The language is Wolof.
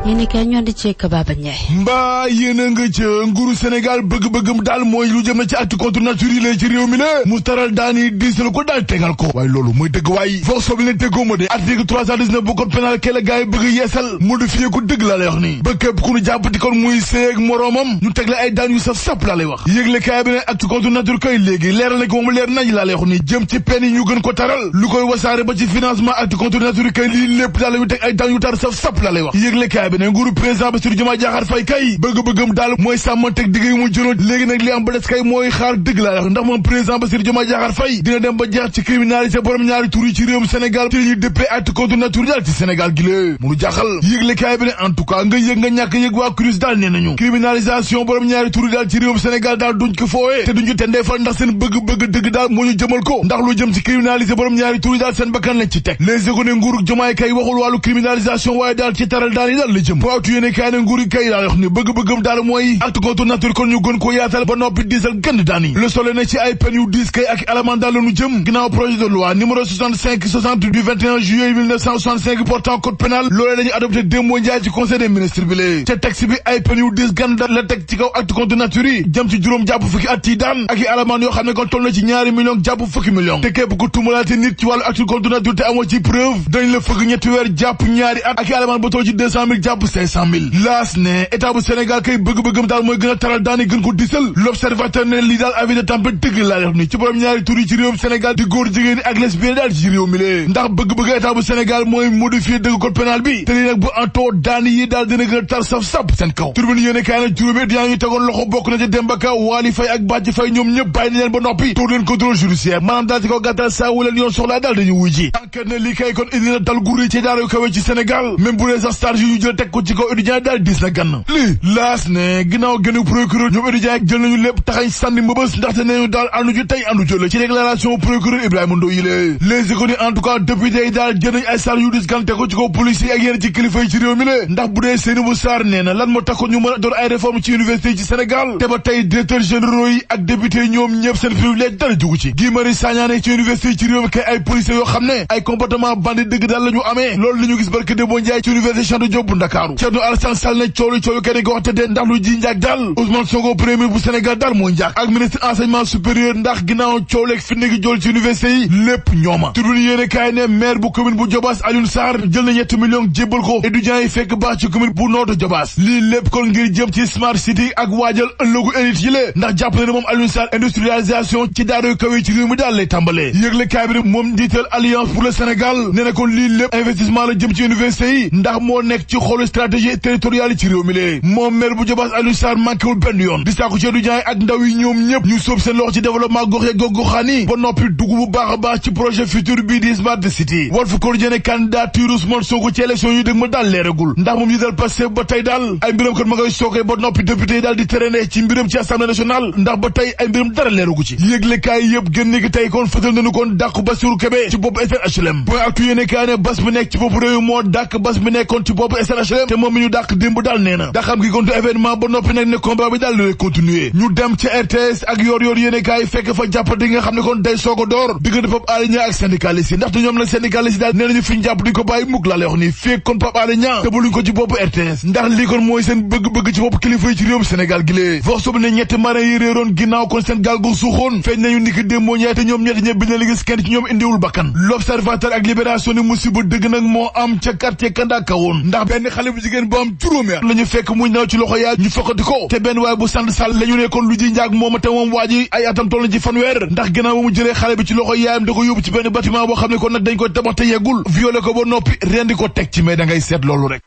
yéen kay ñoo di ci Baba Ndiaye. mbaa yéen a nga ca nguuru Sénégal bëgg-bëggam daal mooy lu jëm na ci acte contre nature yi ci réew mi la mu taral daani diisal ko daal tegal ko waaye loolu mooy dëgg waay foo sobi ne déggoo ma de article 319 bu code pénal ke la gars yi bëgg yeesal modifié ko dëgg laa lay wax nii ba képp ku ñu jàppati kon muy séeg moroomam ñu tegle ay daan yu saf sap laa lay wax yëgle kaay bi ne acte contre nature kay léegi leeral nañ ko moom leer nañ laa lay wax nii jëm ci peine yi ñu gën ko taral lu koy wasaare ba ci financement acte contre nature kay lii lépp daal la ñu teg ay daan yu tar saf sap laa lay wax yëgle kaay bi ne nguuru président Bassirou Diomaye Diakhar Faye kay bëgg-bëggam daal mooy sàmmanteeg digg yi mu jëloon léegi nag li am ba des kay mooy xaar dëgg laa wax ndax moom président Bassirou Diomaye Diakhar Faye dina dem ba jeex ci criminalisé borom ñaari tur yi ci réewum Sénégal ci ñuy dëppee acte contre nature daal ci Sénégal gi lée munu jaaxal yëgle kaay bi ne en tout cas nga yëg nga ñàkk yëg waa CRUS daal nee nañu criminalisation borom ñaari tur yi daal ci réewum Sénégal daal duñ ko foowee te duñu tendeefal ndax seen bëgg-bëgg dëgg daal moo ñu jëmal ko ndax lu jëm ci criminalisé borom ñaari tur yi daal seen bakkan lañ ci teg les éco ne nguurug Diomaye kay waxul wàllu criminalisation waaye daal ci taral daal yi daal la jëm waatu yéene kaay ne nguuri kay daal wax ni bëgg-bëggam daal mooy acte contre nature kon ñu gën ko yaatal ba noppi diisal gënd daan yi le soleil ne ci ay peine yu diis kay ak élément daal la ñu jëm ginnaaw projet de loi numéro 65/60 du 21 juillet 1965 portant code pénal loolee lañu adopté démb Ndiaye ci conseil des ministres bi lee te texte bi ay peine yu diis gënd la teg ci kaw acte contre nature yi jëm ci juróom jàpp fukki at yi daan ak i élément yoo xam ne kon toll na ci ñaari millions jàpp fukki millions te képp ku tumalaate nit ci wàllu acte contre nature te amoo ci preuve dañ la fëgg ñetti weer jàpp ñaari at ak i élément ba toll ci 200 000 jàpp 500 000 laas ne état bu Sénégal kay bëgg-bëggam daal mooy gën a taral daani gën ko disal l'observateur ne lii daal avis de tempête dëgg laa def ni ci borom ñaari tur yi ci réewum Sénégal di góor jigéen ak lesbienne daal ci réew mi lee ndax bëgg-bëgg état bu Sénégal mooy modifier dëgg code pénal bi te lii nag bu antoo daani yi daal dina gën a tar saf-sap seen kaw turbine yéene kaay nag juróomi at yaa ngi tegoon loxo bokk na ci Demba Ka Waly Faye ak Badji Faye ñoom ñëpp bàyyi na leen ba noppi tour leen contrôle judiciaire maanaam daal ci ko gàttal saa wu leen yoon soxlaa daal dañu wuy ji enquête ne lii kay kon indi na dal gurri ci daara yu kawe ci Sénégal même bu dee sax charge yu ñu jël teg ko ci kaw étudiant daal dis na gann lii laas ne ginnaaw gënu procureur ñoom étudiant jël nañu lépp taxañ sànni mbëbës ndaxte neñu daal àndu ci tey àndu jële ci déclaration procureur Ibrahima Ndoye yi lée les économies en tout cas député yi daal jël nañu ay charge yu dis gan teg ko ci kaw police yi ak yéen ci kilifa yi ci réew mi lée ndax bu dee Seynabou Sarr nee na lan moo tax ko ñu mën a door ay réforme ci université yi ci Sénégal te ba tey directeur généraux yi ak député yi ñoom ñëpp seen privilège dara jugu ci Guy Marius Sagna ci université yi ci réew mi kay ay policiers yoo xam ne ay comportement bandi dëgg daal la ñu amee loolu la ñu gis barke Demba Ndiaye ci université Cheikh Anta Diop bu Ndakaaru Thierno Alassane Sall ne coolu kenn ko wax te de ndax lu ji njaag daal Ousmane Sonko premier bu Sénégal daal mooy njaag ak ministre enseignement supérieur ndax ginnaaw coow leeg fi gi jool ci université yi lépp ñooma Tribune yéene kaay ne maire bu commune bu Diobass Alioune Sarr jël na ñetti millions jébbal ko étudiants yi fekk baax ci commune bu Notto Diobass lii lépp kon ngir jëm ci smart city ak waajal ëllëgu élite yi lée ndax jàpp na ne moom Alioune Sarr industrialisation ci daara yu kaw yi ci réew mi daal lay tàmbalee yëgle kaay bi moom njiital alliance pour le Sénégal nee na kon lii lépp investissement la jëm ci université yi ndax moo nekk ci xolu stratégie territoriale yi ci réew mi lée moom maire bu Diobass Alioune Sarr manquéwul benn yoon di sàkku ci étudiants yi ak ndaw yi ñoom ñëpp ñu sóob seen loxo ci développement gox yeeg gox-goxaan yi ba noppi dugg bu baax a baax ci projet futur bii di Smart City Walf Quotidien candidature Ousmane Sonko ci élection yu dëgg ma daal leeragul ndax moom ñu dal Pastef ba tey daal ay mbiram kon ma ngay sookee ba noppi député yi daal di traîner ci mbiram ci Assemblée nationale ndax ba tey ay mbiram dara leeragu ci yëglekaay yëpp gën ni ki tey kon fëtal nañu kon dàq Bassirou Kébé ci bopp SNHLM point actu yéene kaay ne bas bi nekk ci bopp réew moo dàq bas bi nekkoon ci bopp SNHLM te moom mi ñu dàq démb daal nee na daxam gi kontu événement ba noppi nag ne combat bi daal lay continuer ñu dem ci RTS ak yor yéene kaay fekk fa jàppante nga xam ne kon day soog a door diggante Pape Alé Niang ak syndicaliste yi ndaxte ñoom la syndicaliste yi daal nee nañu fi ñu jàpp duñ ko bàyyi mukk laa lay wax ni fekk kon Pape Alé Niang te buluñ ko ci bopp RTS ndax lii kon mooy seen bëgg-bëgg ci bopp kilifa yi ci réewum Sénégal gi lée vox sobi ne ñetti marin yi réeroon ginnaaw kon seen gaal gu suuxoon feeñ nañu niki démboo ñaay te ñoom ñetti ñëpp bi na li gis kenn ci ñoom indiwul bakkan l'observateur ak libération ni musiba dëgg nag moo am ca quartier Kandaka woon ndax benn xale bu jigéen bu am juróomi at la ñu fekk muy naw ci loxo yaay ñu fokkati ko te benn waay bu sant Sall la ñu ne kon lu ji njaag mooma te moom waa ji ay atam toll na ci fanweer ndax ginnaaw ba mu jëlee xale bi ci loxo yaayam da ko yóbbu ci benn bâtiment boo xam ne kon nag dañ koy tabax te yeggul violé ko ba noppi rendi ko teg ci mais da ngay seet loolu rek